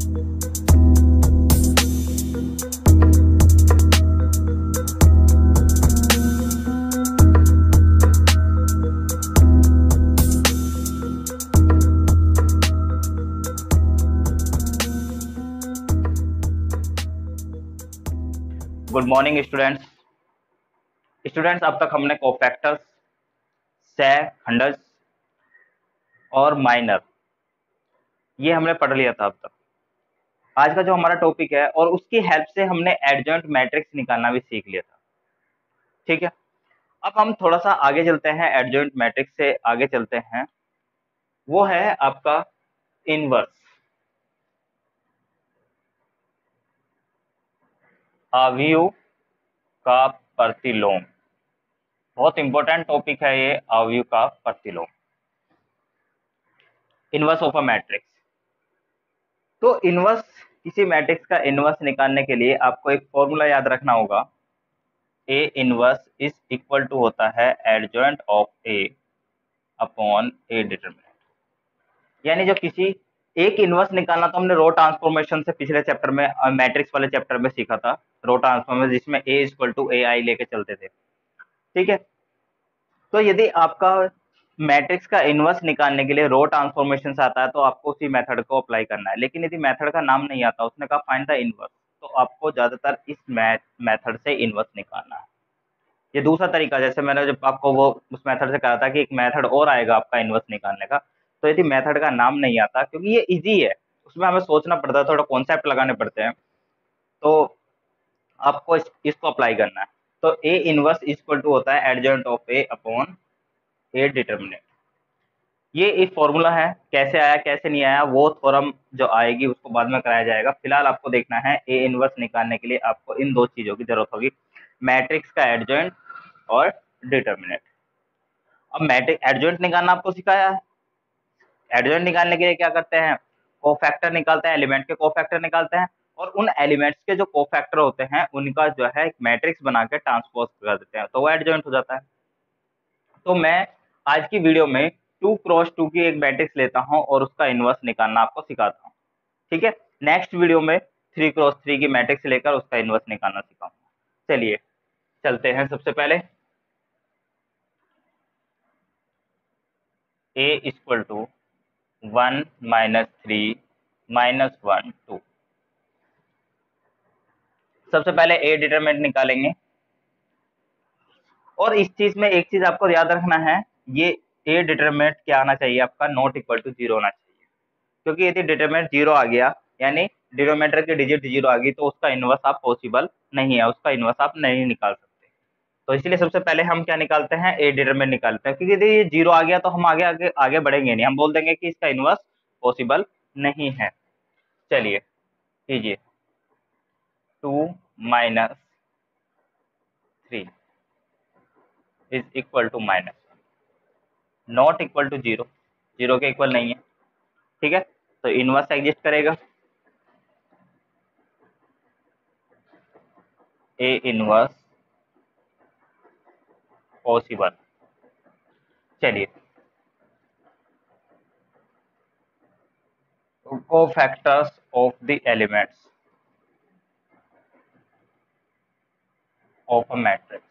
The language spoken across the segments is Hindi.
Good morning students. अब तक हमने कोफैक्टर्स, सेकंडर्स और माइनर ये हमने पढ़ लिया था अब तक। आज का जो हमारा टॉपिक है और उसकी हेल्प से हमने एडजॉइंट मैट्रिक्स निकालना भी सीख लिया था। ठीक है, अब हम थोड़ा सा आगे चलते हैं, एडजॉइंट मैट्रिक्स से आगे चलते हैं। वो है आपका इनवर्स, अवयव का प्रतिलोम। बहुत इंपॉर्टेंट टॉपिक है ये, अवयव का प्रतिलोम, इनवर्स ऑफ अ मैट्रिक्स। तो इनवर्स, किसी मैट्रिक्स का इनवर्स निकालने के लिए आपको एक फॉर्मूला याद रखना होगा। A inverse is equal to होता है adjoint of A upon A determinant. यानी जो किसी एक इनवर्स निकालना, तो हमने रो ट्रांसफॉर्मेशन से पिछले चैप्टर में, मैट्रिक्स वाले चैप्टर में सीखा था, रो ट्रांसफॉर्मेशन जिसमें ए इक्वल टू ए आई लेके चलते थे। ठीक है, तो यदि आपका मैट्रिक्स का इनवर्स निकालने के लिए रो ट्रांसफॉर्मेशन से आता है तो आपको उसी मेथड को अप्लाई करना है। लेकिन यदि मेथड का नाम नहीं आता, उसने कहा फाइंड द इनवर्स, तो आपको ज्यादातर इस मेथड से इनवर्स निकालना है। ये दूसरा तरीका, जैसे मैंने जब आपको वो उस मेथड से कहा था कि एक मेथड और आएगा आपका इनवर्स निकालने का, तो यदि मेथड का नाम नहीं आता, क्योंकि ये इजी है, उसमें हमें सोचना पड़ता है, थोड़ा कॉन्सेप्ट लगाने पड़ते हैं, तो आपको इसको अप्लाई करना है। तो ए इनवर्स इक्वल टू होता है adjoint of A upon A determinant. ये एक फॉर्मूला है, कैसे आया कैसे नहीं आया वो थ्योरम जो आएगी उसको बाद में कराया जाएगा। फिलहाल आपको देखना है ए इनवर्स निकालने के लिए आपको इन दो चीजों की जरूरत होगी, मैट्रिक्स का एडजॉइंट और डिटरमिनेंट। अब मैट्रिक्स एडजॉइंट निकालना आपको सिखाया है, एडजॉइंट निकालने के लिए क्या करते हैं, कोफैक्टर निकालते हैं, एलिमेंट के कोफैक्टर निकालते हैं, और उन एलिमेंट्स के जो कोफैक्टर होते हैं उनका जो है मैट्रिक्स बना के ट्रांसपोज कर देते हैं, तो वो एडजॉइंट हो जाता है। तो मैं आज की वीडियो में 2x2 की एक मैट्रिक्स लेता हूं और उसका इनवर्स निकालना आपको सिखाता हूं। ठीक है, नेक्स्ट वीडियो में 3x3 की मैट्रिक्स लेकर उसका इनवर्स निकालना सिखाऊंगा। चलिए चलते हैं। सबसे पहले a इक्वल टू 1 -3 -1 2। सबसे पहले ए डिटरमिनेंट निकालेंगे, और इस चीज में एक चीज आपको याद रखना है, ये ए डिटरमिनेंट क्या आना चाहिए आपका, नॉट इक्वल टू 0 होना चाहिए। क्योंकि यदि डिटरमिनेंट 0 आ गया, यानी डिनोमिनेटर की डिजिट 0 आ गई, तो उसका इनवर्स आप पॉसिबल नहीं है, उसका इनवर्स आप नहीं निकाल सकते। तो इसलिए सबसे पहले हम क्या निकालते हैं, ए डिटरमिनेंट निकालते हैं, क्योंकि यदि ये 0 आ गया तो हम आगे आगे आगे बढ़ेंगे नहीं, हम बोल देंगे कि इसका इनवर्स पॉसिबल नहीं है। चलिए कीजिए, 2 -3 is equal to -1, not equal to 0, 0 के इक्वल नहीं है। ठीक है, तो इनवर्स एग्जिस्ट करेगा, ए इनवर्स पॉसिबल। चलिए, cofactors of the elements of a matrix.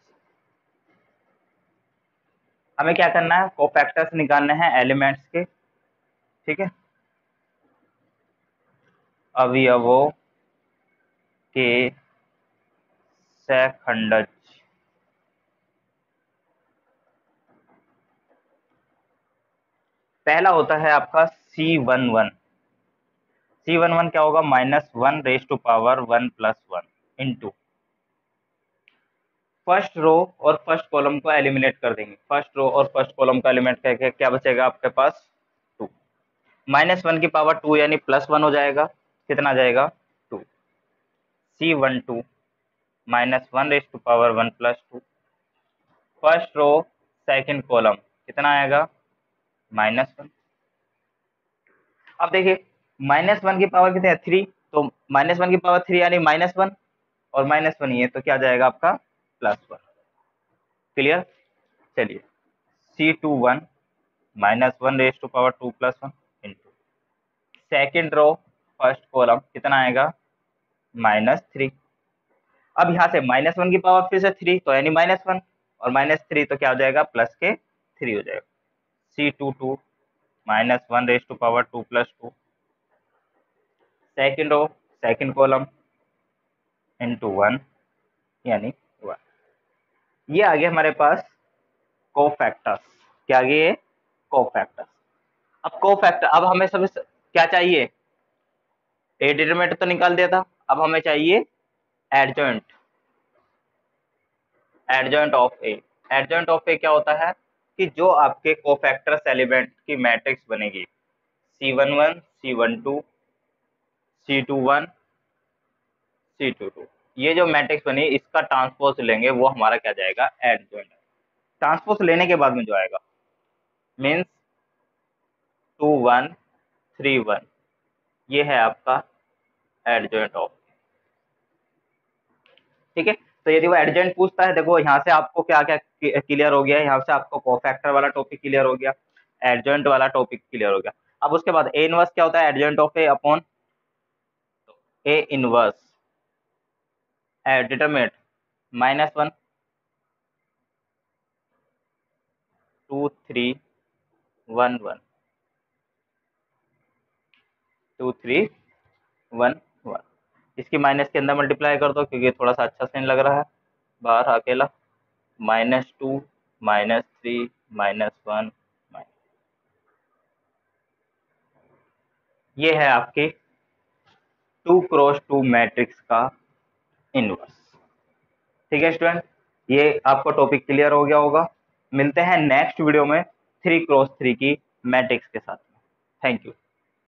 हमें क्या करना है, कोफैक्टर्स निकालने हैं एलिमेंट्स के। ठीक है, अवयवों के सहखंडज। पहला होता है आपका C11। C11 क्या होगा, -1 ⁻1 इंटू फर्स्ट रो और फर्स्ट कॉलम को एलिमिनेट कर देंगे। फर्स्ट रो और फर्स्ट कॉलम का एलिमिनेट करके क्या बचेगा आपके पास, 2। -1 की पावर 2 यानी +1 हो जाएगा, कितना जाएगा 2। C12 -1 ⁻1 +2। First row second column कितना आएगा, -1। अब देखिए -1 की पावर कितनी है, 3, तो -1 की पावर 3 यानी -1, और -1 ही है तो क्या जाएगा आपका +1। क्लियर। चलिए, C21 -1 ⁻2 +1 into second row first column कितना आएगा, -3। अब यहाँ से -1 की पावर फिर से 3 तो यानी -1 और -3 तो क्या हो जाएगा, प्लस के 3 हो जाएगा। C22 -1 raise to power 2 + 2, second row second column into 1 यानी 1। ये आ गया हमारे पास कोफैक्टर्स। क्या आ गया ये, कोफैक्टर्स। अब कोफैक्टर, अब हमें सब क्या चाहिए, ए डिटरमिनेंट तो निकाल दिया था, अब हमें चाहिए adjoint, adjoint of A. Adjoint of A क्या होता है कि जो आपके कोफैक्टर्स एलिमेंट की मैट्रिक्स बनेगी, C11 C12 C21 C22, ये जो मैट्रिक्स बनी इसका ट्रांसपोज लेंगे, वो हमारा क्या जाएगा, एडजॉइंट। ट्रांसपोज लेने के बाद में जो आएगा मीन्स 2 1 3 1, ये है आपका एडजॉइंट ऑफ। ठीक है, तो यदि वो एडजॉइंट पूछता है, देखो यहाँ से आपको क्या क्या क्लियर हो गया, यहाँ से आपको कोफैक्टर वाला टॉपिक क्लियर हो गया, एडजॉइंट वाला टॉपिक क्लियर हो गया। अब उसके बाद ए इनवर्स क्या होता है, adjoint of A upon A inverse determinant -1 2 3 1 1 2 3 1 1, इसकी माइनस के अंदर मल्टीप्लाई कर दो क्योंकि थोड़ा सा अच्छा सीन लग रहा है बाहर अकेला। -2 -3 -1, ये है आपकी 2x2 मैट्रिक्स का इनवर्स। ठीक है स्टूडेंट, ये आपको टॉपिक क्लियर हो गया होगा। मिलते हैं नेक्स्ट वीडियो में 3x3 की मैट्रिक्स के साथ में। Thank you.